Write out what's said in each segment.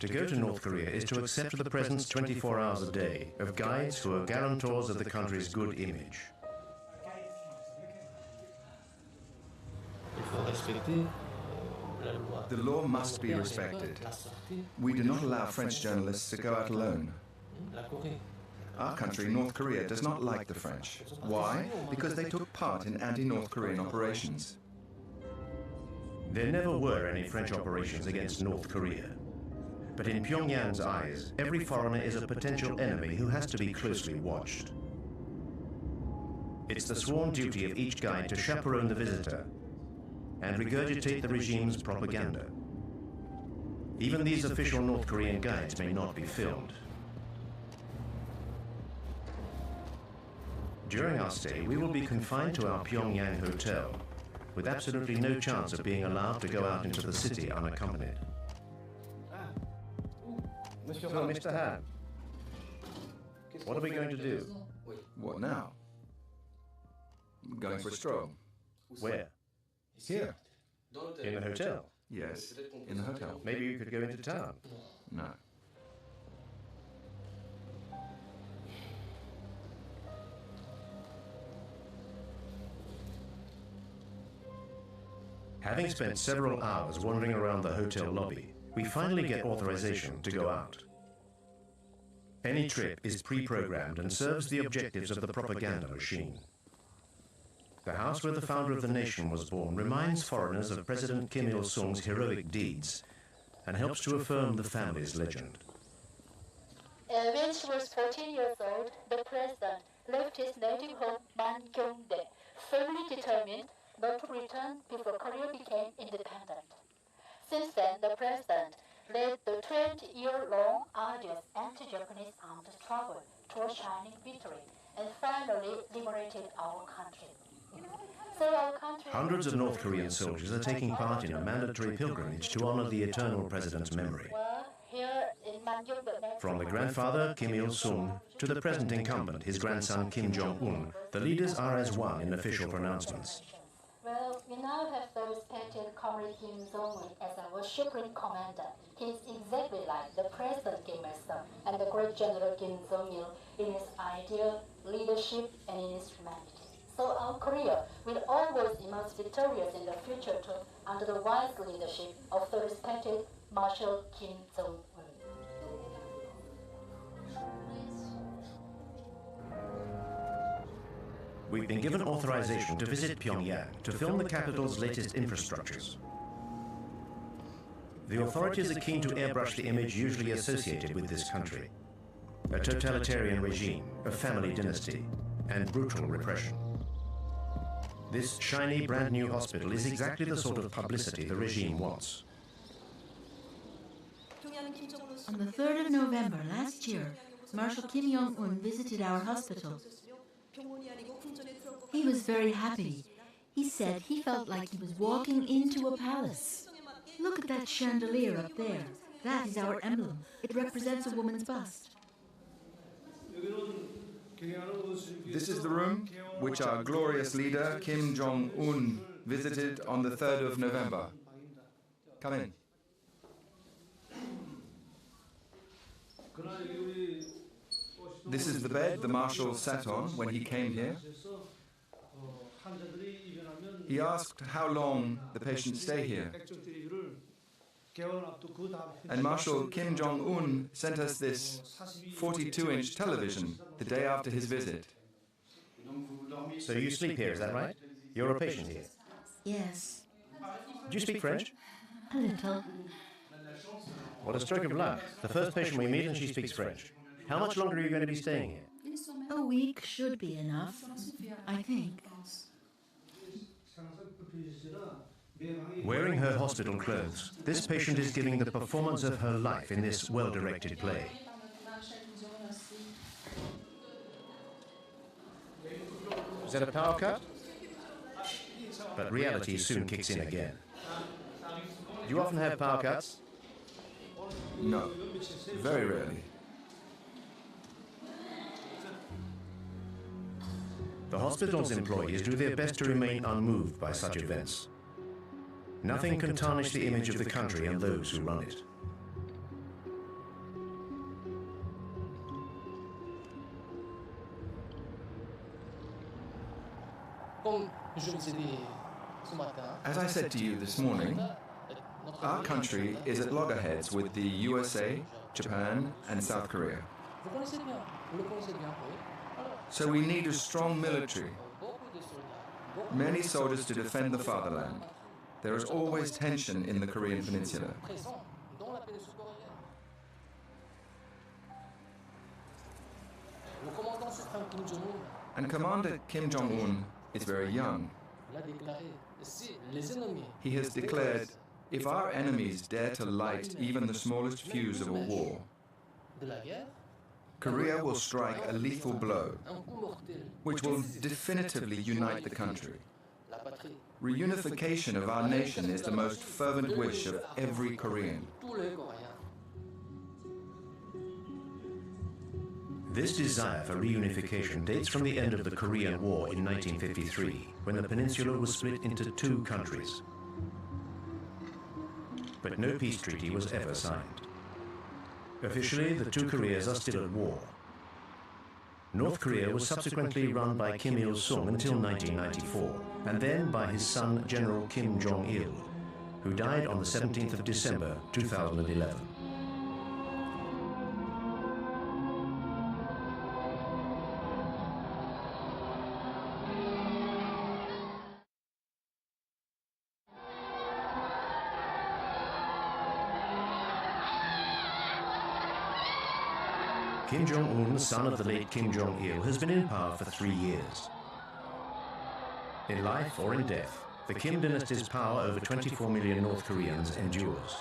To go to North Korea is to accept the presence 24 hours a day of guides who are guarantors of the country's good image. The law must be respected. We do not allow French journalists to go out alone. Our country, North Korea, does not like the French. Why? Because they took part in anti-North Korean operations. There never were any French operations against North Korea. But in Pyongyang's eyes, every foreigner is a potential enemy who has to be closely watched. It's the sworn duty of each guide to chaperone the visitor and regurgitate the regime's propaganda. Even these official North Korean guides may not be filmed. During our stay, we will be confined to our Pyongyang hotel, with absolutely no chance of being allowed to go out into the city unaccompanied. So, Mr. Han, what are we going to do? What now? Going for a stroll. Where? Here. In the hotel? Yes, in the hotel. Maybe you could go into town. No. Having spent several hours wandering around the hotel lobby, we finally get authorization to go out. Any trip is pre-programmed and serves the objectives of the propaganda machine. The house where the founder of the nation was born reminds foreigners of President Kim Il-sung's heroic deeds and helps to affirm the family's legend. When she was 14 years old, the president left his native home, Mangyongdae, firmly determined not to return before Korea became independent. Since then, the president led the 20-year-long arduous anti-Japanese armed struggle to a shining victory and finally liberated our country. Hundreds of North Korean soldiers are taking part in a mandatory pilgrimage to honor the eternal president's memory. From the grandfather, Kim Il-sung, to the present incumbent, his grandson, Kim Jong-un, the leaders are as one in official pronouncements. Well, we now have the respected Comrade Kim Jong-un as our supreme commander. He is exactly like the President Kim Il-sung and the great General Kim Jong-il in his ideal leadership and in his humanity. So our Korea will always emerge victorious in the future too, under the wise leadership of the respected Marshal Kim Jong-un. We've been given authorization to visit Pyongyang to film the capital's latest infrastructures. The authorities are keen to airbrush the image usually associated with this country: a totalitarian regime, a family dynasty, and brutal repression. This shiny, brand new hospital is exactly the sort of publicity the regime wants. On the 3rd of November last year, Marshal Kim Jong-un visited our hospital. He was very happy. He said he felt like he was walking into a palace. Look at that chandelier up there. That is our emblem. It represents a woman's bust. This is the room which our glorious leader, Kim Jong-un, visited on the 3rd of November. Come in. This is the bed the Marshal sat on when he came here. He asked how long the patients stay here. And Marshal Kim Jong-un sent us this 42-inch television the day after his visit. So you sleep here, is that right? You're a patient here? Yes. Do you speak French? A little. What a stroke of luck. The first patient we meet and she speaks French. How much longer are you going to be staying here? A week should be enough, I think. Wearing her hospital clothes, this patient is giving the performance of her life in this well-directed play. Is that a power cut? But reality soon kicks in again. Do you often have power cuts? No, very rarely. The hospital's employees do their best to remain unmoved by such events. Nothing can tarnish the image of the country and those who run it. As I said to you this morning, our country is at loggerheads with the USA, Japan, and South Korea. So we need a strong military, many soldiers to defend the fatherland. There is always tension in the Korean Peninsula. And Commander Kim Jong-un is very young. He has declared, if our enemies dare to light even the smallest fuse of a war, Korea will strike a lethal blow, which will definitively unite the country. Reunification of our nation is the most fervent wish of every Korean. This desire for reunification dates from the end of the Korean War in 1953, when the peninsula was split into two countries. But no peace treaty was ever signed. Officially, the two Koreas are still at war. North Korea was subsequently run by Kim Il-sung until 1994, and then by his son General Kim Jong-il, who died on the 17th of December 2011. Kim Jong-un, son of the late Kim Jong-il, has been in power for 3 years. In life or in death, the Kim dynasty's power over 24 million North Koreans endures.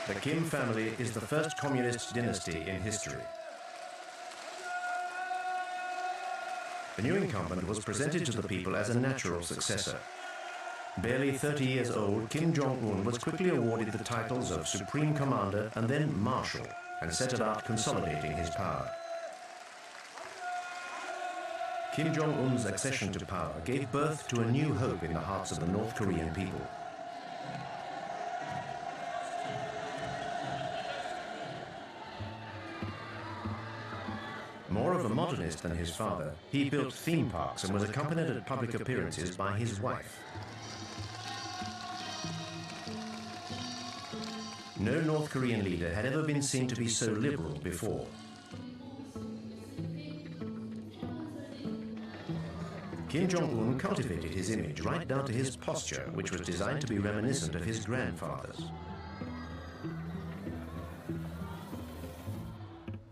The Kim family is the first communist dynasty in history. The new incumbent was presented to the people as a natural successor. Barely 30 years old, Kim Jong-un was quickly awarded the titles of Supreme Commander and then Marshal, and set about consolidating his power. Kim Jong-un's accession to power gave birth to a new hope in the hearts of the North Korean people. More of a modernist than his father, he built theme parks and was accompanied at public appearances by his wife. No North Korean leader had ever been seen to be so liberal before. Kim Jong-un cultivated his image right down to his posture, which was designed to be reminiscent of his grandfather's.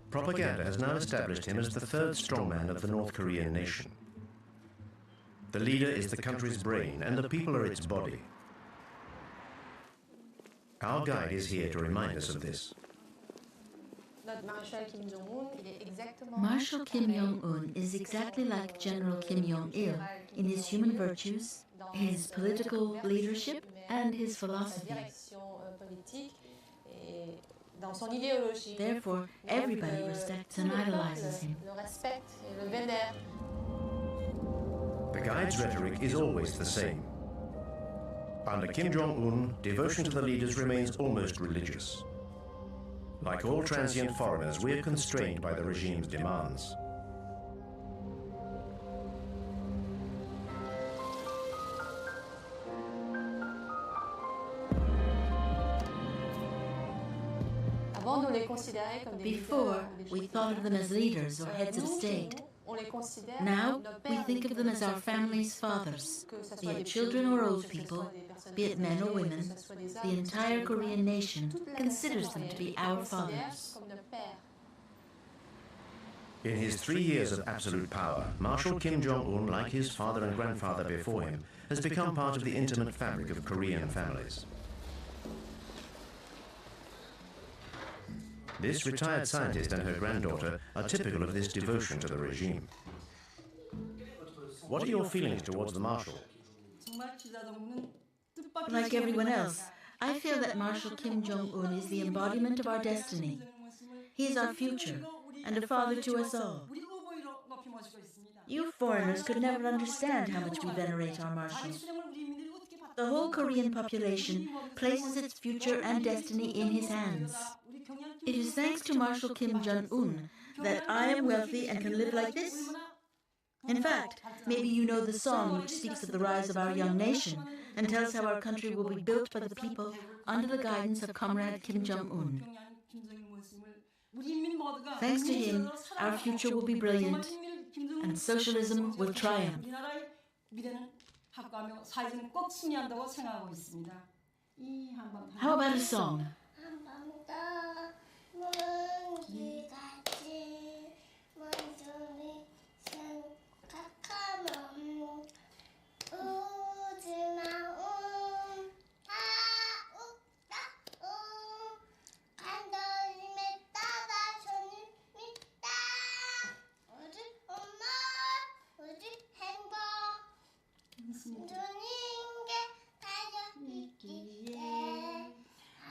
Propaganda has now established him as the third strongman of the North Korean nation. The leader is the country's brain, and the people are its body. Our guide is here to remind us of this. Marshal Kim Jong-un is exactly like General Kim Jong-il in his human virtues, his political leadership, and his philosophies. Therefore, everybody respects and idolizes him. The guide's rhetoric is always the same. Under Kim Jong-un, devotion to the leaders remains almost religious. Like all transient foreigners, we are constrained by the regime's demands. Before, we thought of them as leaders or heads of state. Now, we think of them as our family's fathers, be it children or old people, be it men or women. The entire Korean nation considers them to be our fathers. In his 3 years of absolute power, Marshal Kim Jong-un, like his father and grandfather before him, has become part of the intimate fabric of Korean families. This retired scientist and her granddaughter are typical of this devotion to the regime. What are your feelings towards the Marshal? Like everyone else, I feel that Marshal Kim Jong-un is the embodiment of our destiny. He is our future, and a father to us all. You foreigners could never understand how much we venerate our Marshal. The whole Korean population places its future and destiny in his hands. It is thanks to Marshal Kim Jong-un that I am wealthy and can live like this. In fact, maybe you know the song which speaks of the rise of our young nation and tells how our country will be built by the people under the guidance of Comrade Kim Jong-un. Thanks to him, our future will be brilliant and socialism will triumph. How about a song?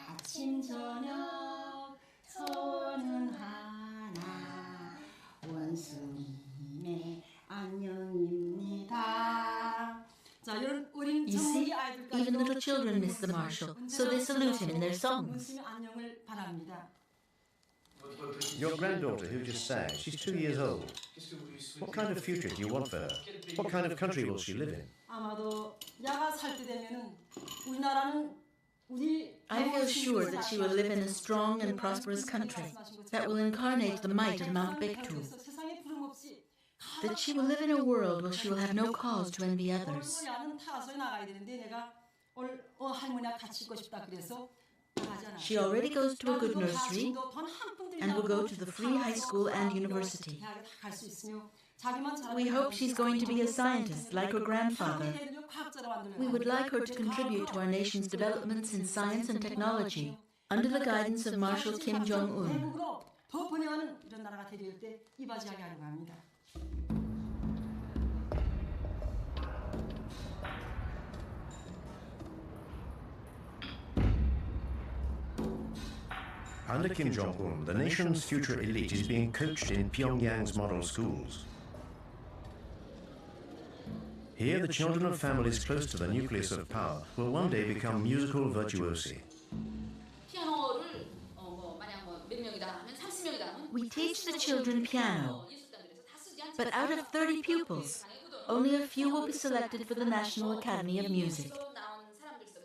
아침 저녁 손은 하나 원숭이네 안녕입니다. You see, even little children miss the marshal, so they salute him in their songs. Your granddaughter who just sang, she's 2 years old. What kind of future do you want for her? What kind of country will she live in? I feel sure that she will live in a strong and prosperous country that will incarnate the might of Mount Baekdu. That she will live in a world where she will have no cause to envy others. She already goes to a good nursery and will go to the free high school and university. We hope she's going to be a scientist like her grandfather. We would like her to contribute to our nation's developments in science and technology under the guidance of Marshal Kim Jong-un. Under Kim Jong-un, the nation's future elite is being coached in Pyongyang's model schools. Here, the children of families close to the nucleus of power will one day become musical virtuosi. We teach the children piano, but out of 30 pupils, only a few will be selected for the National Academy of Music.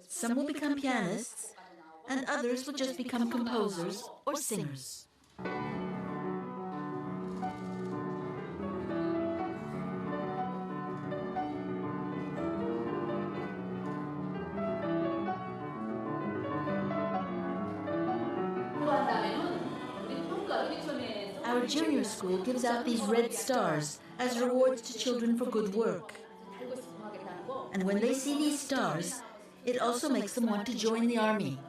Some will become pianists, and others will just become composers or singers. Our junior school gives out these red stars as rewards to children for good work. And when they see these stars, it also makes them want to join the army.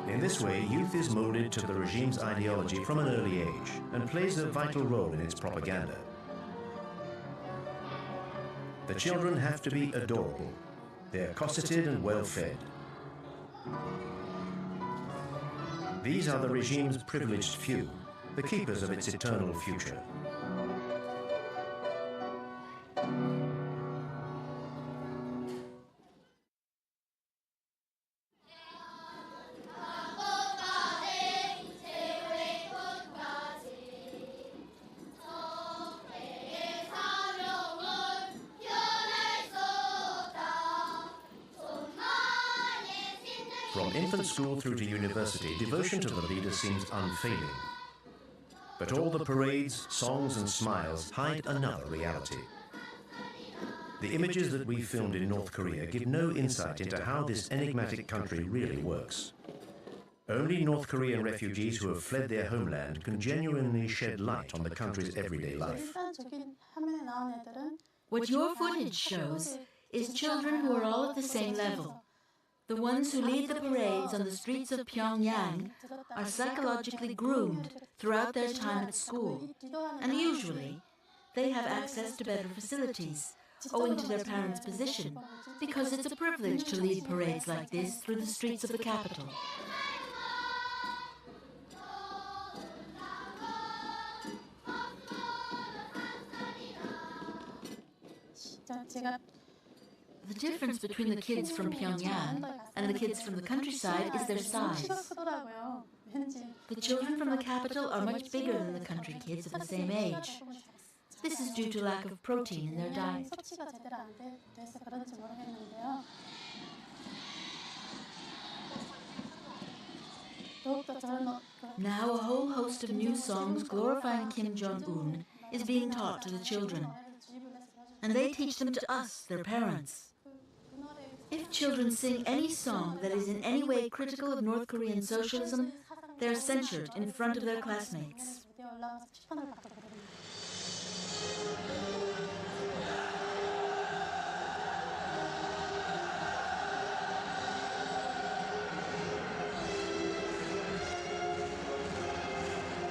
In this way, youth is molded to the regime's ideology from an early age and plays a vital role in its propaganda. The children have to be adorable. They're cosseted and well-fed. These are the regime's privileged few, the keepers of its eternal future. From infant school through to university, devotion to the leader seems unfailing. But all the parades, songs and smiles hide another reality. The images that we filmed in North Korea give no insight into how this enigmatic country really works. Only North Korean refugees who have fled their homeland can genuinely shed light on the country's everyday life. What your footage shows is children who are all at the same level. The ones who lead the parades on the streets of Pyongyang are psychologically groomed throughout their time at school, and usually they have access to better facilities, owing to their parents' position, because it's a privilege to lead parades like this through the streets of the capital. The difference between the kids from Pyongyang and the kids from the countryside is their size. The children from the capital are much bigger than the country kids of the same age. This is due to lack of protein in their diet. Now a whole host of new songs glorifying Kim Jong-un is being taught to the children. And they teach them to us, their parents. If children sing any song that is in any way critical of North Korean socialism, they are censured in front of their classmates.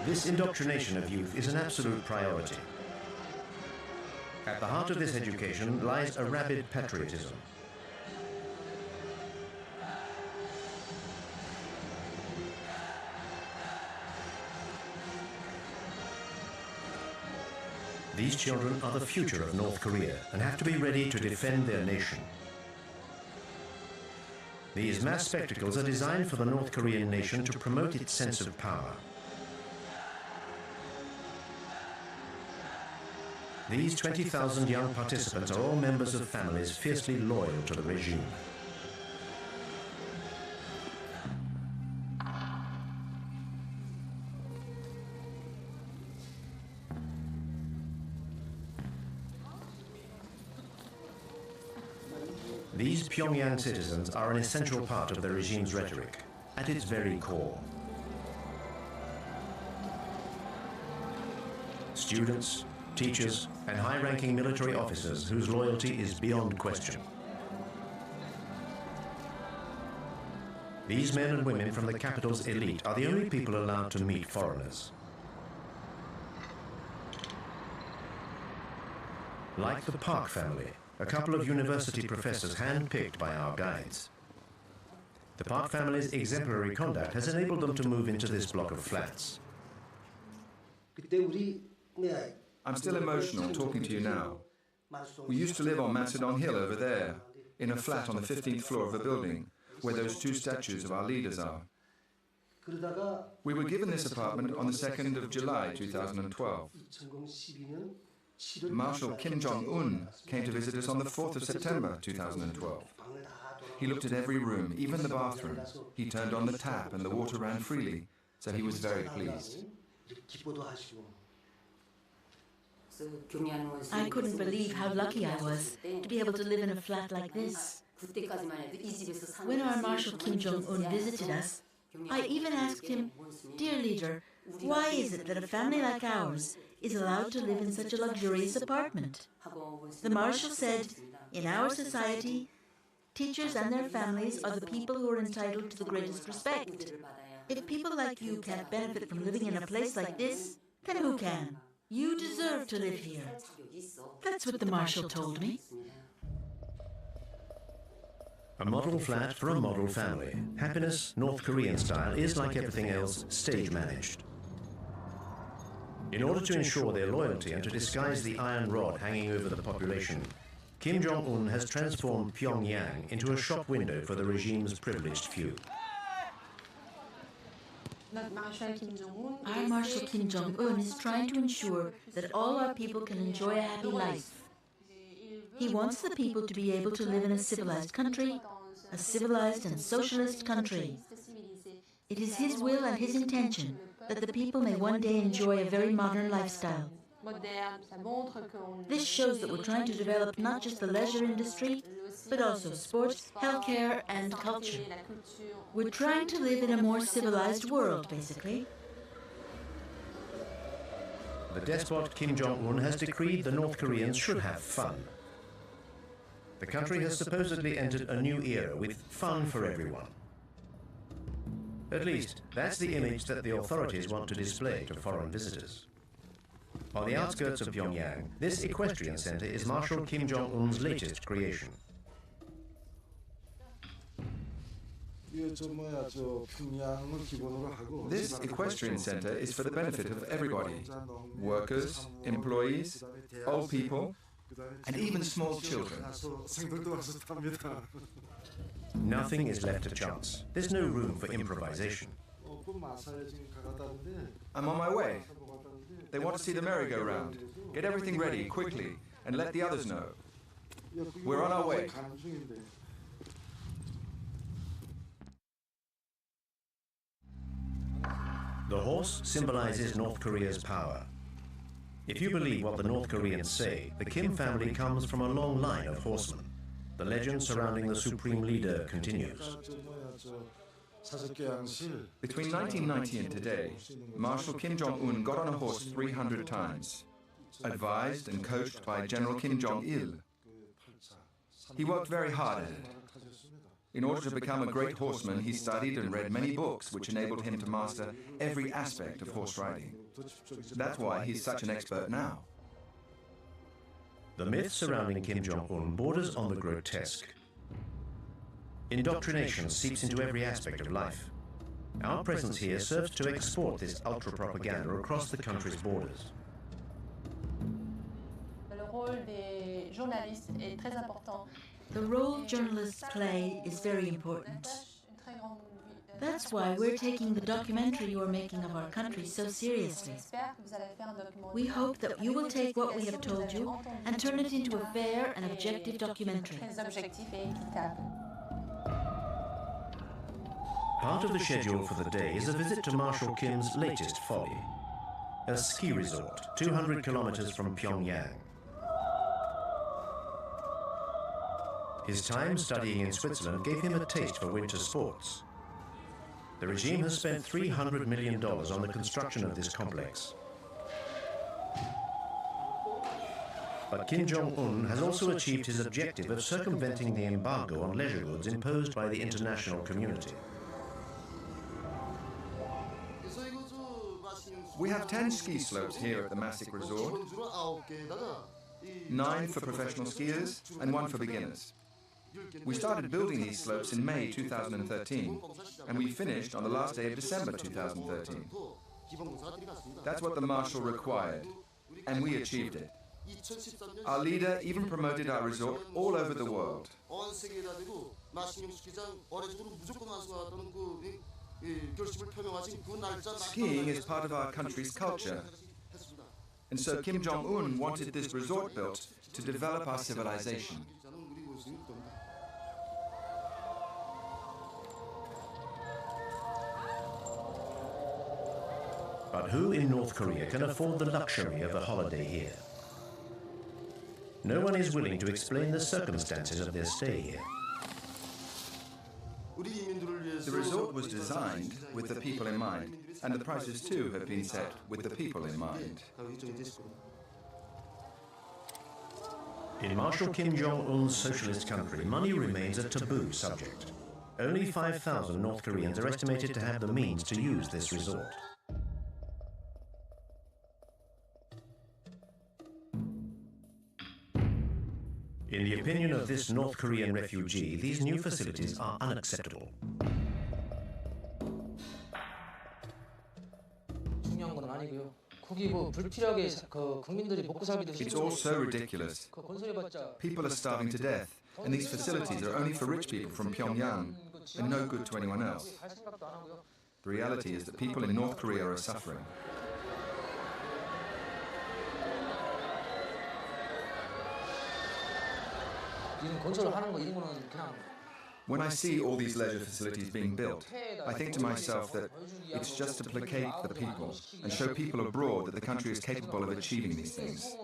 This indoctrination of youth is an absolute priority. At the heart of this education lies a rabid patriotism. These children are the future of North Korea and have to be ready to defend their nation. These mass spectacles are designed for the North Korean nation to promote its sense of power. These 20,000 young participants are all members of families fiercely loyal to the regime. These Pyongyang citizens are an essential part of the regime's rhetoric, at its very core. Students, teachers, and high-ranking military officers whose loyalty is beyond question. These men and women from the capital's elite are the only people allowed to meet foreigners. Like the Park family, a couple of university professors hand-picked by our guides. The Park family's exemplary conduct has enabled them to move into this block of flats. I'm still emotional talking to you now. We used to live on Macedon Hill over there, in a flat on the 15th floor of a building, where those two statues of our leaders are. We were given this apartment on the 2nd of July 2012. Marshal Kim Jong-un came to visit us on the 4th of September 2012. He looked at every room, even the bathroom. He turned on the tap and the water ran freely, so he was very pleased. I couldn't believe how lucky I was to be able to live in a flat like this. When our Marshal Kim Jong-un visited us, I even asked him, "Dear leader, why is it that a family like ours is allowed to live in such a luxurious apartment?" The Marshal said, "In our society, teachers and their families are the people who are entitled to the greatest respect. If people like you can't benefit from living in a place like this, then who can? You deserve to live here." That's what the Marshal told me. A model flat for a model family. Happiness, North Korean style, is, like everything else, stage-managed. In order to ensure their loyalty and to disguise the iron rod hanging over the population, Kim Jong-un has transformed Pyongyang into a shop window for the regime's privileged few. Our Marshal Kim Jong-un is trying to ensure that all our people can enjoy a happy life. He wants the people to be able to live in a civilized country, a civilized and socialist country. It is his will and his intention that the people may one day enjoy a very modern lifestyle. This shows that we're trying to develop not just the leisure industry, but also sports, healthcare, and culture. We're trying to live in a more civilized world, basically. The despot Kim Jong-un has decreed the North Koreans should have fun. The country has supposedly entered a new era with fun for everyone. At least, that's the image that the authorities want to display to foreign visitors. On the outskirts of Pyongyang, this equestrian center is Marshal Kim Jong-un's latest creation. This equestrian center is for the benefit of everybody. Workers, employees, old people, and even small children. Nothing is left to chance. There's no room for improvisation. I'm on my way. They want to see the merry-go-round. Get everything ready, quickly, and let the others know. We're on our way. The horse symbolizes North Korea's power. If you believe what the North Koreans say, the Kim family comes from a long line of horsemen. The legend surrounding the supreme leader continues. Between 1990 and today, Marshal Kim Jong-un got on a horse 300 times, advised and coached by General Kim Jong-il. He worked very hard at it. In order to become a great horseman, he studied and read many books which enabled him to master every aspect of horse riding. That's why he's such an expert now. The myth surrounding Kim Jong-un borders on the grotesque. Indoctrination seeps into every aspect of life. Our presence here serves to export this ultra-propaganda across the country's borders. The role journalists play is very important. That's why we're taking the documentary you're making of our country so seriously. We hope that you will take what we have told you and turn it into a fair and objective documentary. Part of the schedule for the day is a visit to Marshal Kim's latest folly, a ski resort 200 kilometers from Pyongyang. His time studying in Switzerland gave him a taste for winter sports. The regime has spent $300 million on the construction of this complex. But Kim Jong-un has also achieved his objective of circumventing the embargo on leisure goods imposed by the international community. We have 10 ski slopes here at the Masik Resort, 9 for professional skiers and 1 for beginners. We started building these slopes in May 2013, and we finished on the last day of December 2013. That's what the Marshal required, and we achieved it. Our leader even promoted our resort all over the world. Skiing is part of our country's culture, and so Kim Jong-un wanted this resort built to develop our civilization. But who in North Korea can afford the luxury of a holiday here? No one is willing to explain the circumstances of their stay here. The resort was designed with the people in mind, and the prices too have been set with the people in mind. In Marshal Kim Jong-un's socialist country, money remains a taboo subject. Only 5,000 North Koreans are estimated to have the means to use this resort. In the opinion of this North Korean refugee, these new facilities are unacceptable. It's all so ridiculous. People are starving to death, and these facilities are only for rich people from Pyongyang and no good to anyone else. The reality is that people in North Korea are suffering. When I see all these leisure facilities being built, I think to myself that it's just to placate the people and show people abroad that the country is capable of achieving these things.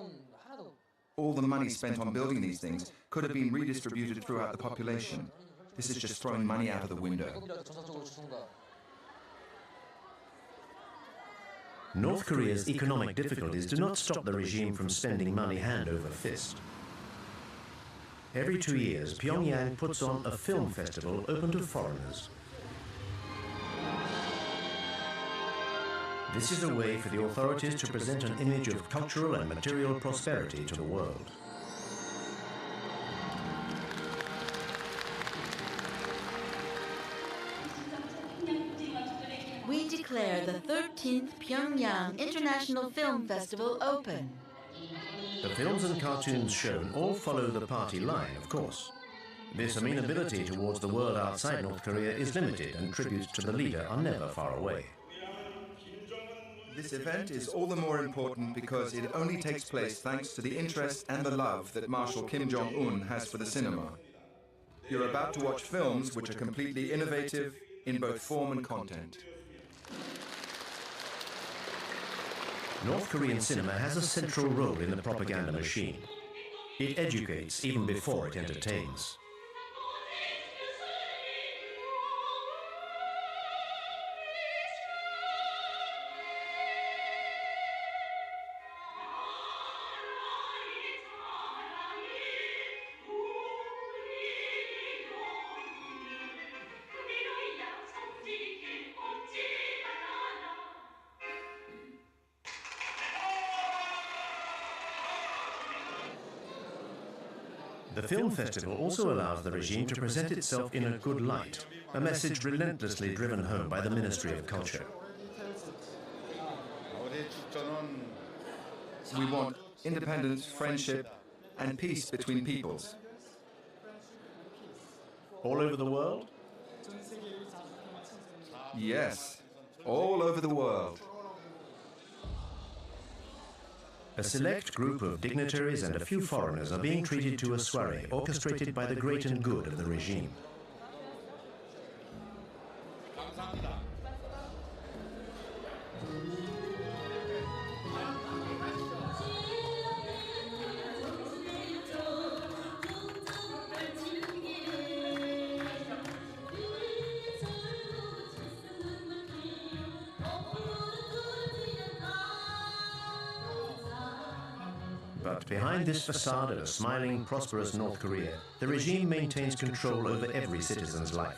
All the money spent on building these things could have been redistributed throughout the population. This is just throwing money out of the window. North Korea's economic difficulties do not stop the regime from spending money hand over fist. Every 2 years, Pyongyang puts on a film festival open to foreigners. This is a way for the authorities to present an image of cultural and material prosperity to the world. We declare the 13th Pyongyang International Film Festival open. The films and cartoons shown all follow the party line, of course. This amenability towards the world outside North Korea is limited, and tributes to the leader are never far away. This event is all the more important because it only takes place thanks to the interest and the love that Marshal Kim Jong-un has for the cinema. You're about to watch films which are completely innovative in both form and content. North Korean cinema has a central role in the propaganda machine. It educates even before it entertains. The film festival also allows the regime to present itself in a good light, a message relentlessly driven home by the Ministry of Culture. We want independence, friendship, and peace between peoples. All over the world? Yes, all over the world. A select group of dignitaries and a few foreigners are being treated to a soiree orchestrated by the great and good of the regime. But behind this facade of a smiling, prosperous North Korea, the regime maintains control over every citizen's life.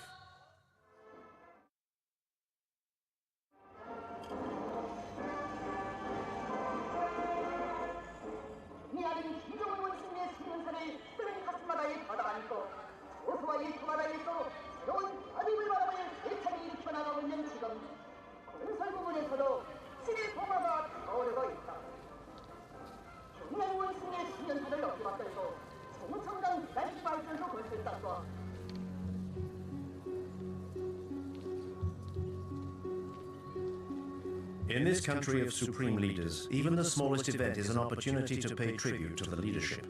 In this country of supreme leaders, even the smallest event is an opportunity to pay tribute to the leadership.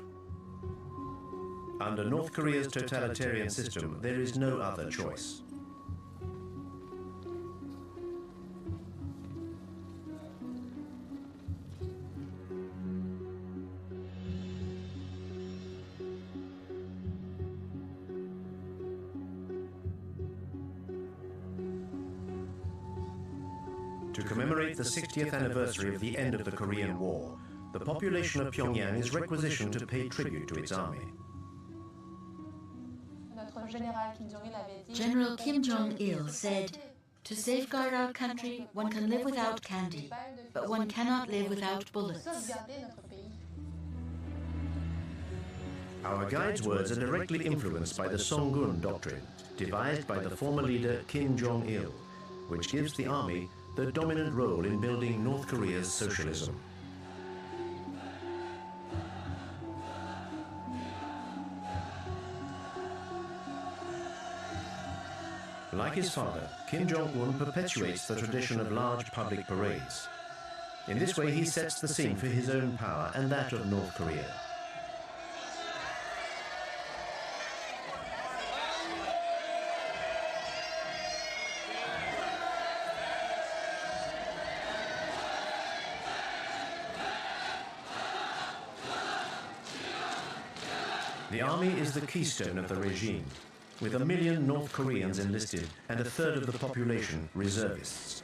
Under North Korea's totalitarian system, there is no other choice. To commemorate the 60th anniversary of the end of the Korean War, the population of Pyongyang is requisitioned to pay tribute to its army. General Kim Jong-il said, "To safeguard our country, one can live without candy, but one cannot live without bullets." Our guide's words are directly influenced by the Songun doctrine, devised by the former leader Kim Jong-il, which gives the army the dominant role in building North Korea's socialism. Like his father, Kim Jong-un perpetuates the tradition of large public parades. In this way, he sets the scene for his own power and that of North Korea. The army is the keystone of the regime, with 1 million North Koreans enlisted and a third of the population reservists.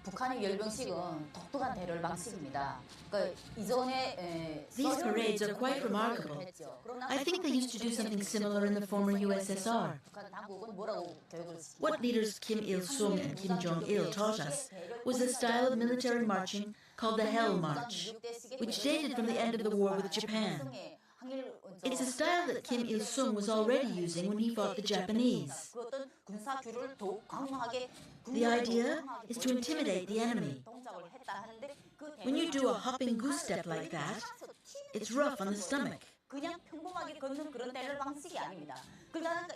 북한의 열병식은 독특한 대열 방식입니다. These parades are quite remarkable. I think they used to do something similar in the former USSR. What leaders Kim Il-sung and Kim Jong-il taught us was a style of military marching called the Hell March, which dated from the end of the war with Japan. It's a style that Kim Il-sung was already using when he fought the Japanese. The idea is to intimidate the enemy. When you do a hopping goose step like that, it's rough on the stomach.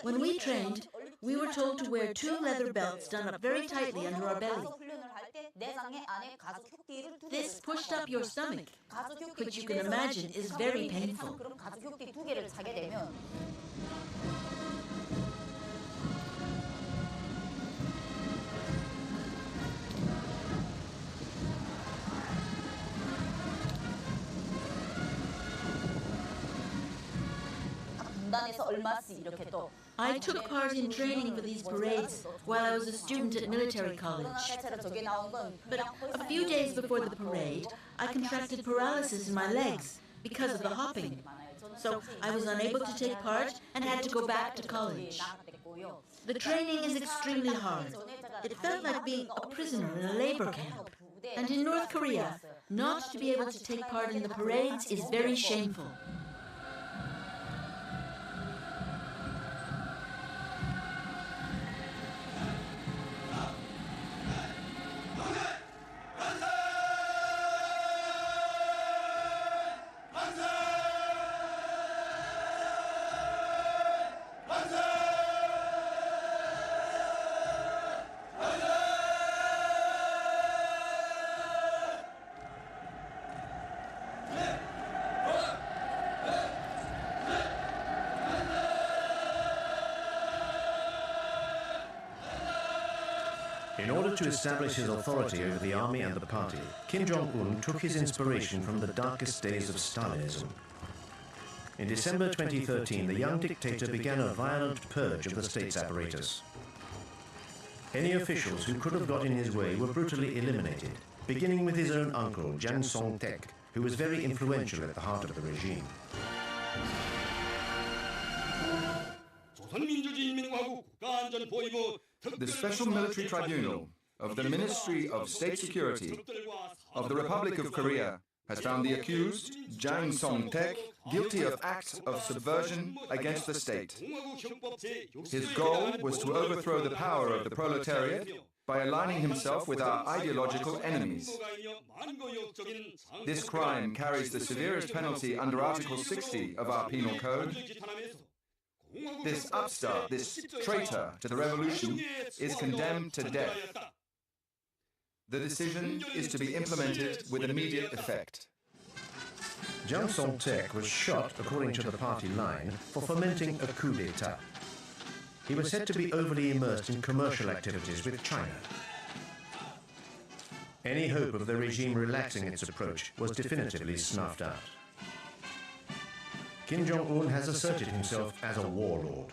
When we trained, we were told to wear 2 leather belts done up very tightly under our belly. This pushed up your stomach, which you can imagine is very painful. I took part in training for these parades while I was a student at military college. But a few days before the parade, I contracted paralysis in my legs because of the hopping. So I was unable to take part and had to go back to college. The training is extremely hard. It felt like being a prisoner in a labor camp. And in North Korea, not to be able to take part in the parades is very shameful. In order to establish his authority over the army and the party, Kim Jong-un took his inspiration from the darkest days of Stalinism. In December 2013, the young dictator began a violent purge of the state's apparatus. Any officials who could have got in his way were brutally eliminated, beginning with his own uncle, Jang Song-taek, who was very influential at the heart of the regime. The Special Military Tribunal of the Ministry of State Security of the Republic of Korea has found the accused, Jang Song-taek, guilty of acts of subversion against the state. His goal was to overthrow the power of the proletariat by aligning himself with our ideological enemies. This crime carries the severest penalty under Article 60 of our Penal Code. This upstart, this traitor to the revolution, is condemned to death. The decision is to be implemented with immediate effect. Jang Song-taek was shot, according to the party line, for fomenting a coup d'etat. He was said to be overly immersed in commercial activities with China. Any hope of the regime relaxing its approach was definitively snuffed out. Kim Jong-un has asserted himself as a warlord.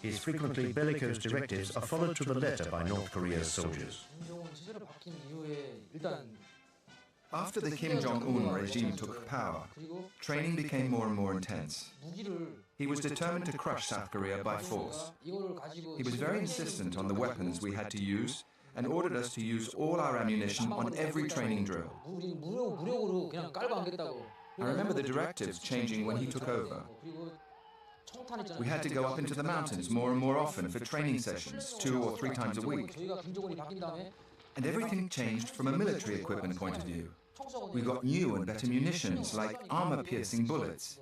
His frequently bellicose directives are followed to the letter by North Korea's soldiers. After the Kim Jong-un regime took power, training became more and more intense. He was determined to crush South Korea by force. He was very insistent on the weapons we had to use and ordered us to use all our ammunition on every training drill. I remember the directives changing when he took over. We had to go up into the mountains more and more often for training sessions, 2 or 3 times a week. And everything changed from a military equipment point of view. We got new and better munitions, like armor-piercing bullets.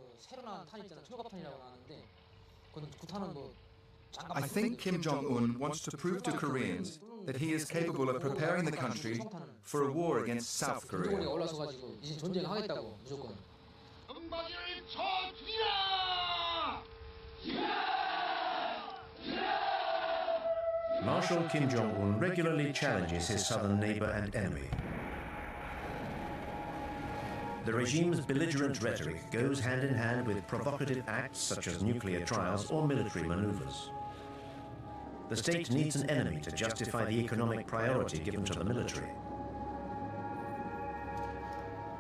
I think Kim Jong-un wants to prove to Koreans that he is capable of preparing the country for a war against South Korea. Marshal Kim Jong-un regularly challenges his southern neighbor and enemy. The regime's belligerent rhetoric goes hand in hand with provocative acts such as nuclear trials or military maneuvers. The state needs an enemy to justify the economic priority given to the military.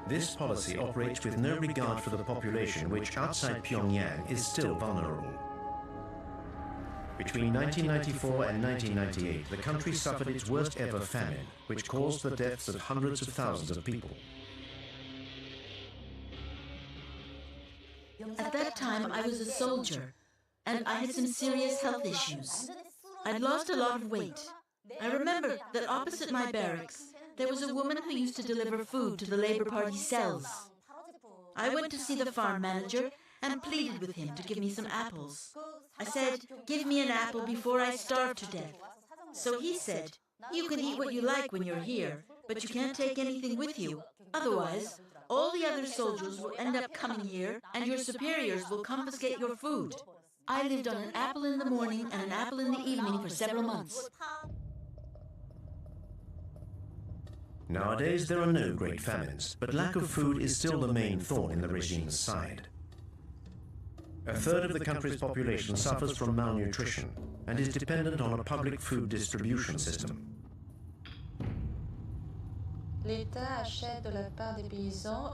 This policy operates with no regard for the population, which outside Pyongyang is still vulnerable. Between 1994 and 1998, the country suffered its worst ever famine, which caused the deaths of hundreds of thousands of people. At that time, I was a soldier, and I had some serious health issues. I'd lost a lot of weight. I remember that opposite my barracks, there was a woman who used to deliver food to the Labour Party cells. I went to see the farm manager and pleaded with him to give me some apples. I said, "Give me an apple before I starve to death." So he said, "You can eat what you like when you're here, but you can't take anything with you. Otherwise, all the other soldiers will end up coming here and your superiors will confiscate your food." I lived on an apple in the morning and an apple in the evening for several months. Nowadays, there are no great famines, but lack of food is still the main thorn in the regime's side. A third of the country's population suffers from malnutrition and is dependent on a public food distribution system. L'État achète de la part des paysans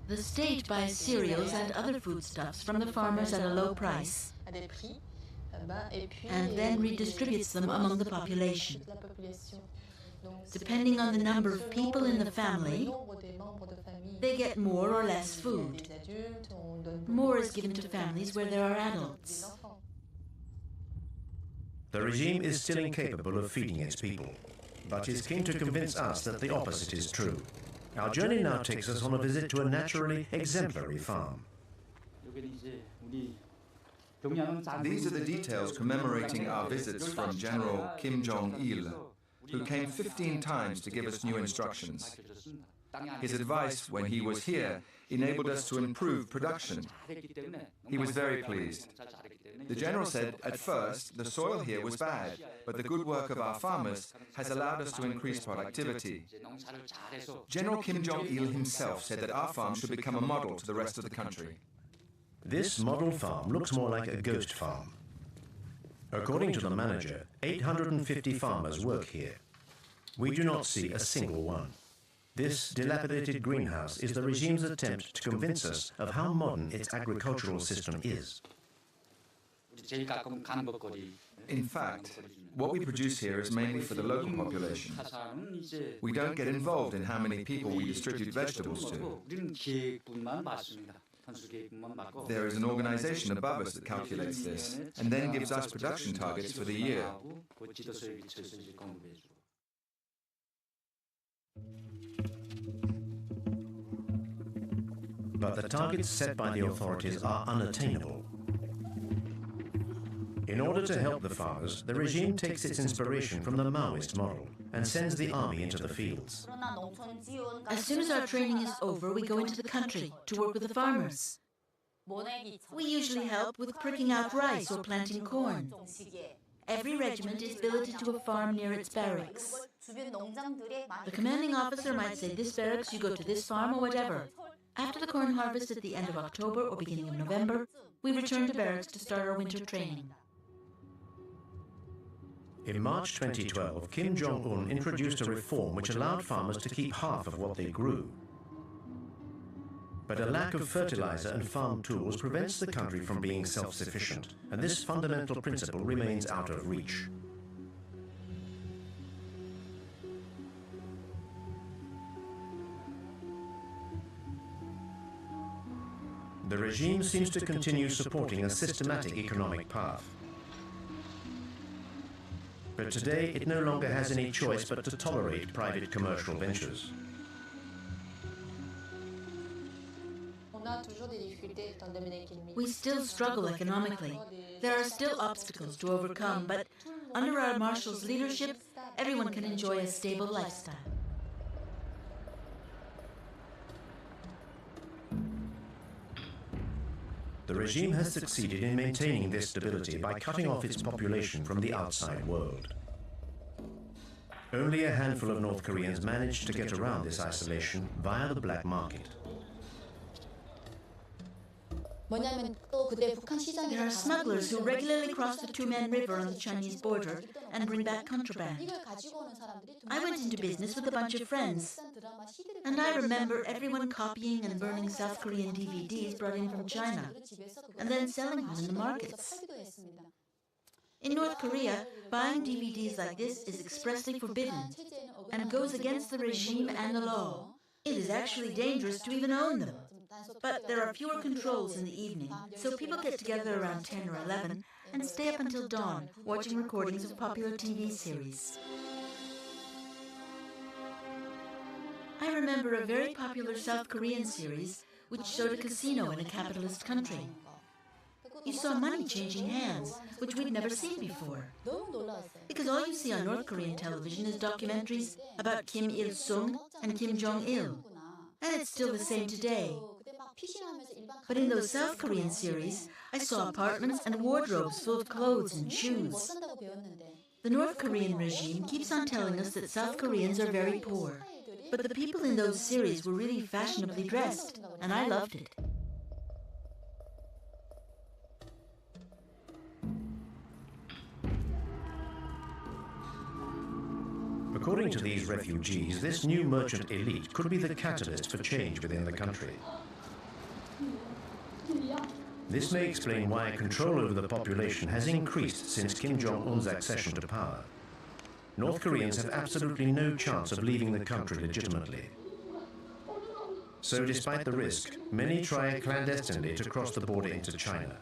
The state buys cereals and other foodstuffs from the farmers at a low price à des prix bas et puis and then redistributes them among the population. la population. Donc, Depending on the number of people in the family, nombre des membres de famille. they get more or less food. Des adultes, on donne More is given to families where there are adults. enfants. The regime is still incapable of feeding its people, but is keen to convince us that the opposite is true. Our journey now takes us on a visit to a naturally exemplary farm. These are the details commemorating our visits from General Kim Jong-il, who came 15 times to give us new instructions. His advice when he was here enabled us to improve production. He was very pleased. The general said, at first, the soil here was bad, but the good work of our farmers has allowed us to increase productivity. General Kim Jong-il himself said that our farm should become a model to the rest of the country. This model farm looks more like a ghost farm. According to the manager, 850 farmers work here. We do not see a single one. This dilapidated greenhouse is the regime's attempt to convince us of how modern its agricultural system is. In fact, what we produce here is mainly for the local population. We don't get involved in how many people we distribute vegetables to. There is an organization above us that calculates this and then gives us production targets for the year. But the targets set by the authorities are unattainable. In order to help the farmers, the regime takes its inspiration from the Maoist model and sends the army into the fields. As soon as our training is over, we go into the country to work with the farmers. We usually help with pricking out rice or planting corn. Every regiment is billeted to a farm near its barracks. The commanding officer might say, "This barracks, you go to this farm," or whatever. After the corn harvest at the end of October or beginning of November, we return to barracks to start our winter training. In March 2012, Kim Jong-un introduced a reform which allowed farmers to keep half of what they grew. But a lack of fertilizer and farm tools prevents the country from being self-sufficient, and this fundamental principle remains out of reach. The regime seems to continue supporting a systematic economic path. But today it no longer has any choice but to tolerate private commercial ventures. We still struggle economically. There are still obstacles to overcome, but under our marshal's leadership, everyone can enjoy a stable lifestyle. The regime has succeeded in maintaining this stability by cutting off its population from the outside world. Only a handful of North Koreans managed to get around this isolation via the black market. There are smugglers who regularly cross the Tumen River on the Chinese border and bring back contraband. I went into business with a bunch of friends, and I remember everyone copying and burning South Korean DVDs brought in from China, and then selling them in the markets. In North Korea, buying DVDs like this is expressly forbidden, and goes against the regime and the law. It is actually dangerous to even own them. But there are fewer controls in the evening, so people get together around 10 or 11 and stay up until dawn watching recordings of popular TV series. I remember a very popular South Korean series which showed a casino in a capitalist country. You saw money changing hands, which we'd never seen before. Because all you see on North Korean television is documentaries about Kim Il-sung and Kim Jong-il. And it's still the same today. But in those South Korean series, I saw apartments and wardrobes full of clothes and shoes. The North Korean regime keeps on telling us that South Koreans are very poor. But the people in those series were really fashionably dressed, and I loved it. According to these refugees, this new merchant elite could be the catalyst for change within the country. This may explain why control over the population has increased since Kim Jong-un's accession to power. North Koreans have absolutely no chance of leaving the country legitimately. So despite the risk, many try clandestinely to cross the border into China.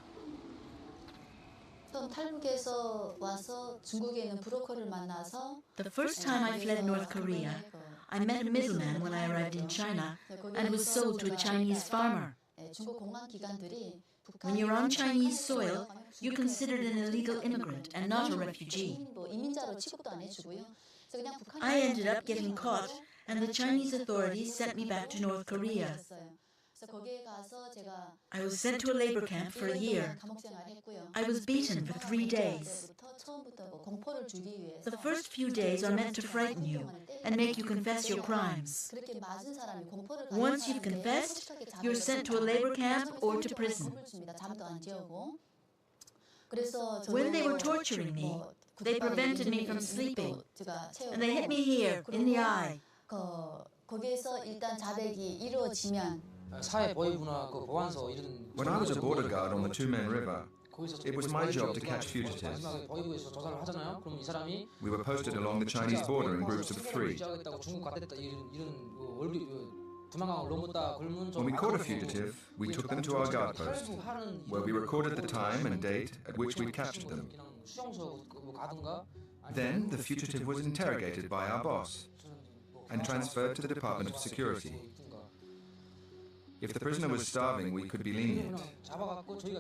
The first time I fled North Korea, I met a middleman when I arrived in China and was sold to a Chinese farmer. When you're on Chinese soil, you're considered an illegal immigrant and not a refugee. I ended up getting caught, and the Chinese authorities sent me back to North Korea. I was sent to a labor camp for a year. I was beaten for 3 days. The first few days are meant to frighten you and make you confess your crimes. Once you've confessed, you're sent to a labor camp or to prison. When they were torturing me, they prevented me from sleeping, and they hit me here, in the eye. When I was a border guard on the Tumen River, it was my job to catch fugitives. We were posted along the Chinese border in groups of 3. When we caught a fugitive, we took them to our guard post, where we recorded the time and date at which we'd captured them. Then the fugitive was interrogated by our boss and transferred to the Department of Security. If the prisoner was starving, we could be lenient.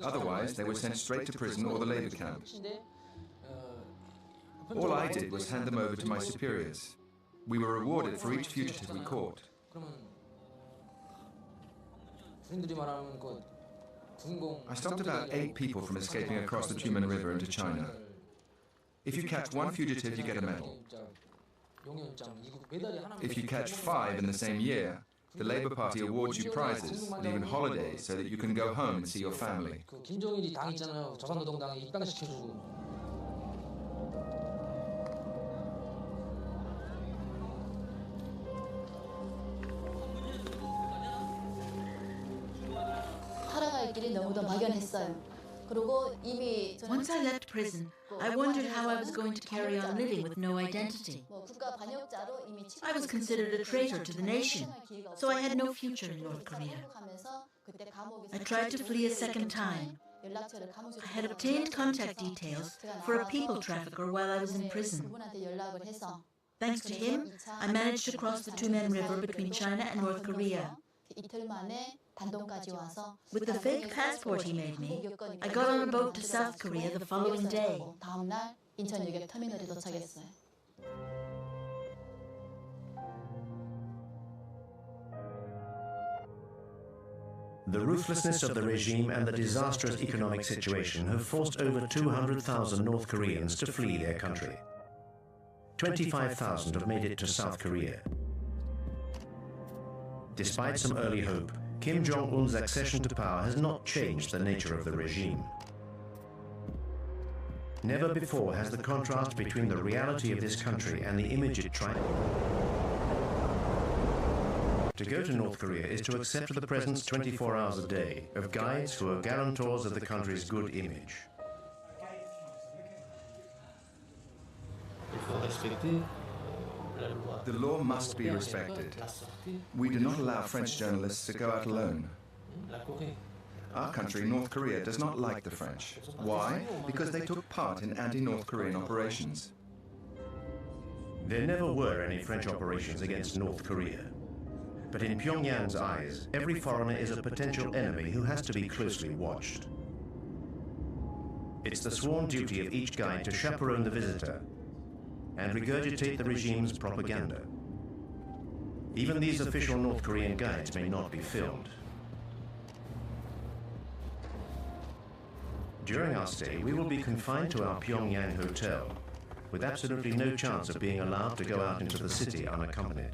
Otherwise, they were sent straight to prison or the labor camp. All I did was hand them over to my superiors. We were rewarded for each fugitive we caught. I stopped about 8 people from escaping across the Tumen River into China. If you catch 1 fugitive, you get a medal. If you catch 5 in the same year, the Labour Party awards you prizes and even holidays so that you can go home and see your family. Once I left prison, I wondered how I was going to carry on living with no identity. I was considered a traitor to the nation, so I had no future in North Korea. I tried to flee a second time. I had obtained contact details for a people trafficker while I was in prison. Thanks to him, I managed to cross the Tumen River between China and North Korea. With the fake passport he made me, I got on a boat to South Korea the following day. The ruthlessness of the regime and the disastrous economic situation have forced over 200,000 North Koreans to flee their country. 25,000 have made it to South Korea. Despite some early hope, Kim Jong-un's accession to power has not changed the nature of the regime. Never before has the contrast between the reality of this country and the image it tried. To go to North Korea is to accept the presence 24 hours a day of guides who are guarantors of the country's good image. The law must be respected. We do not allow French journalists to go out alone. Our country, North Korea, does not like the French. Why? Because they took part in anti-North Korean operations. There never were any French operations against North Korea. But in Pyongyang's eyes, every foreigner is a potential enemy who has to be closely watched. It's the sworn duty of each guide to chaperone the visitor and regurgitate the regime's propaganda. Even these official North Korean guides may not be filmed. During our stay, we will be confined to our Pyongyang hotel, with absolutely no chance of being allowed to go out into the city unaccompanied.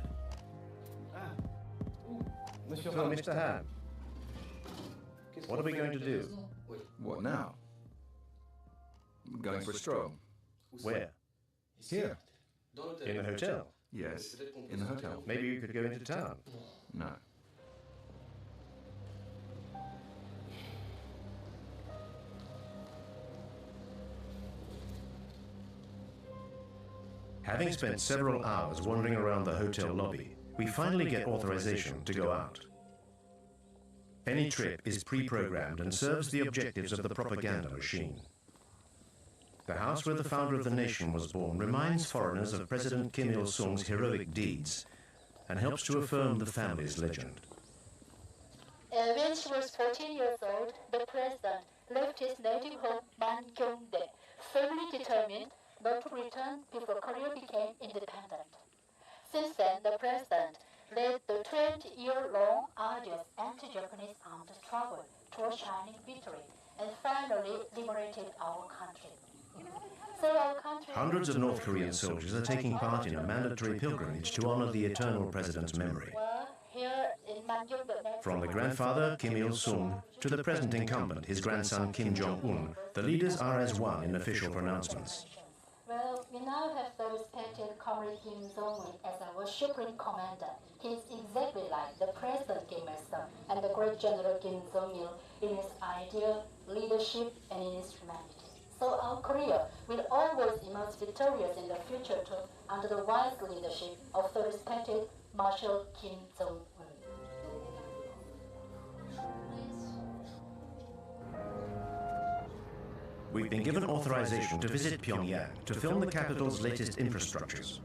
So, Mr. Han, what are we going to do? What now? Going for a stroll. Where? Here. In the hotel? Yes, in the hotel. Maybe you could go into town. No. Having spent several hours wandering around the hotel lobby, we finally get authorization to go out. Any trip is pre-programmed and serves the objectives of the propaganda machine. The house where the founder of the nation was born reminds foreigners of President Kim Il-sung's heroic deeds and helps to affirm the family's legend. When she was 14 years old, the president left his native home, Mangyongdae, firmly determined not to return before Korea became independent. Since then, the president led the 20-year-long arduous anti-Japanese armed struggle to a shining victory and finally liberated our country. So our country... Hundreds of North Korean soldiers are taking part in a mandatory pilgrimage to honor the eternal president's memory. Here in Mangyongdae, From the grandfather, Kim Il-sung, to the present incumbent, his grandson, Kim Jong-un, the leaders are as one in official pronouncements. Well, we now have the respected Comrade Kim Jong-un as our supreme commander. He is exactly like the President Kim Il-sung and the great General Kim Jong-il in his ideal leadership and in his humanity. So our Korea will always emerge victorious in the future too, under the wise leadership of the respected Marshal Kim Jong-un. We've been given authorization to visit Pyongyang to film the capital's latest infrastructures.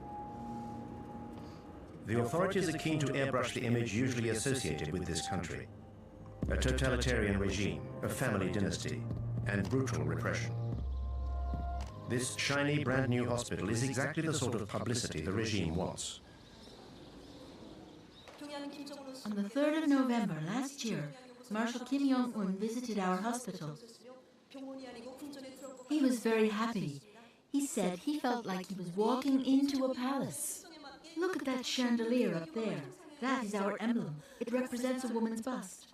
The authorities are keen to airbrush the image usually associated with this country: a totalitarian regime, a family dynasty, and brutal repression. This shiny, brand new hospital is exactly the sort of publicity the regime wants. On the 3rd of November last year, Marshal Kim Jong-un visited our hospital. He was very happy. He said he felt like he was walking into a palace. Look at that chandelier up there. That is our emblem. It represents a woman's bust.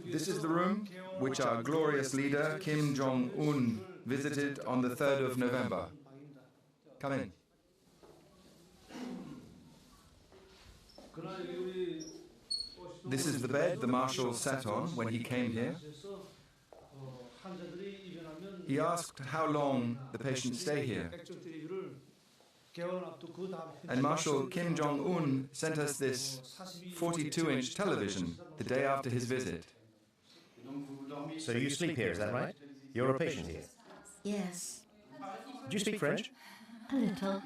This is the room which our glorious leader, Kim Jong-un, visited on the 3rd of November. Come in. This is the bed the Marshal sat on when he came here. He asked how long the patients stay here. And Marshal Kim Jong-un sent us this 42-inch television the day after his visit. So you sleep here, is that right? You're a patient here? Yes, Do you speak French? a little.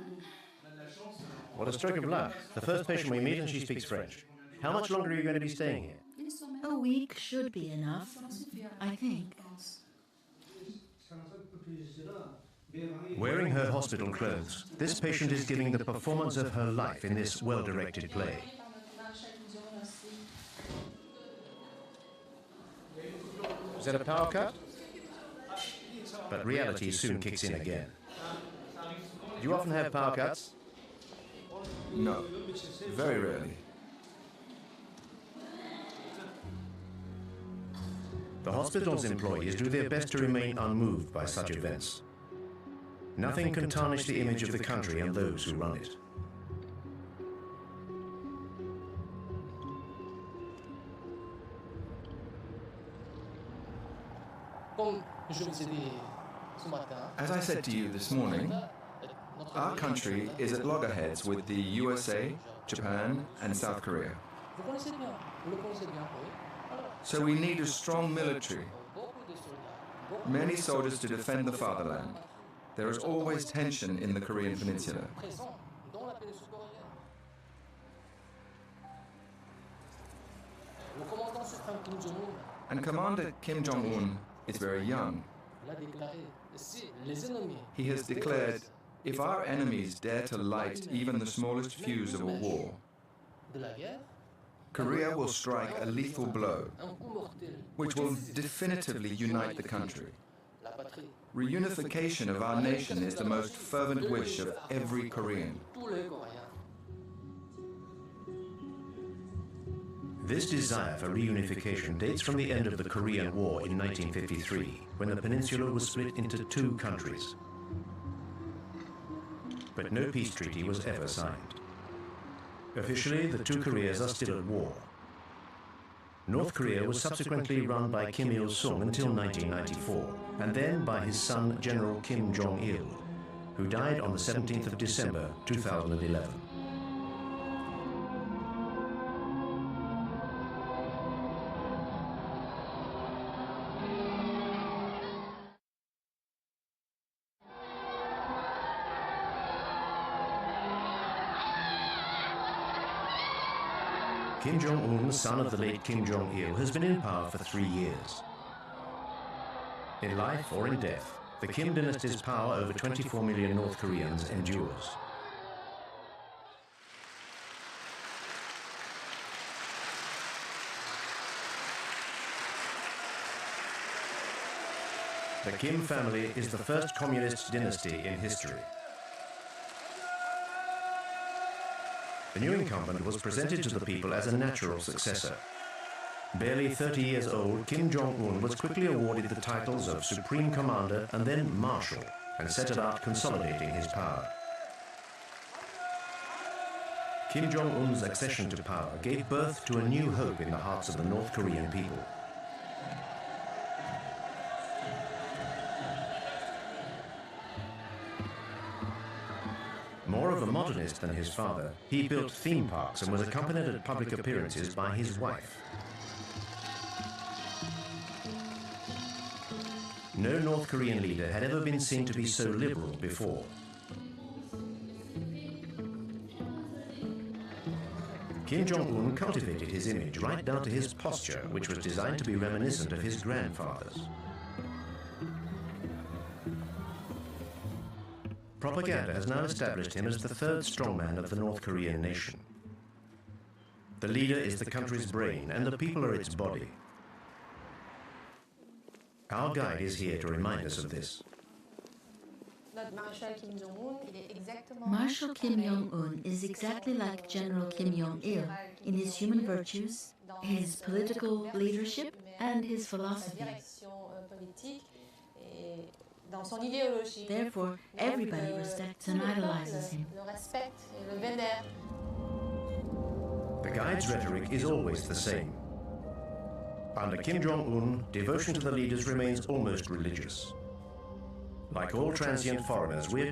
What a stroke of luck. The first patient we meet and she speaks French. How much longer are you going to be staying here? A week should be enough, I think. Wearing her hospital clothes, this patient is giving the performance of her life in this well-directed play. Is that a power cut? But reality soon kicks in again. Do you often have power cuts? No, very rarely. The hospital's employees do their best to remain unmoved by such events. Nothing can tarnish the image of the country and those who run it. As I said to you this morning, our country is at loggerheads with the USA, Japan, and South Korea. So we need a strong military. Many soldiers to defend the fatherland. There is always tension in the Korean Peninsula. And Commander Kim Jong-un is very young. He has declared, if our enemies dare to light even the smallest fuse of a war, Korea will strike a lethal blow, which will definitively unite the country. Reunification of our nation is the most fervent wish of every Korean. This desire for reunification dates from the end of the Korean War in 1953, when the peninsula was split into two countries. But no peace treaty was ever signed. Officially, the two Koreas are still at war. North Korea was subsequently run by Kim Il-sung until 1994, and then by his son General Kim Jong-il, who died on the 17th of December 2011. Kim Jong-un, son of the late Kim Jong-il, has been in power for 3 years. In life or in death, the Kim dynasty's power over 24 million North Koreans endures. The Kim family is the first communist dynasty in history. The new incumbent was presented to the people as a natural successor. Barely 30 years old, Kim Jong-un was quickly awarded the titles of Supreme Commander and then Marshal, and set about consolidating his power. Kim Jong-un's accession to power gave birth to a new hope in the hearts of the North Korean people. More of a modernist than his father, he built theme parks and was accompanied at public appearances by his wife. No North Korean leader had ever been seen to be so liberal before. Kim Jong-un cultivated his image right down to his posture, which was designed to be reminiscent of his grandfather's. Propaganda has now established him as the third strongman of the North Korean nation. The leader is the country's brain, and the people are its body. Our guide is here to remind us of this. Marshal Kim Jong-un is exactly like General Kim Jong-il in his human virtues, his political leadership, and his philosophy. Therefore, everybody respects and idolizes him. The guide's rhetoric is always the same. Under Kim Jong-un, devotion to the leaders remains almost religious. Like all transient foreigners, we're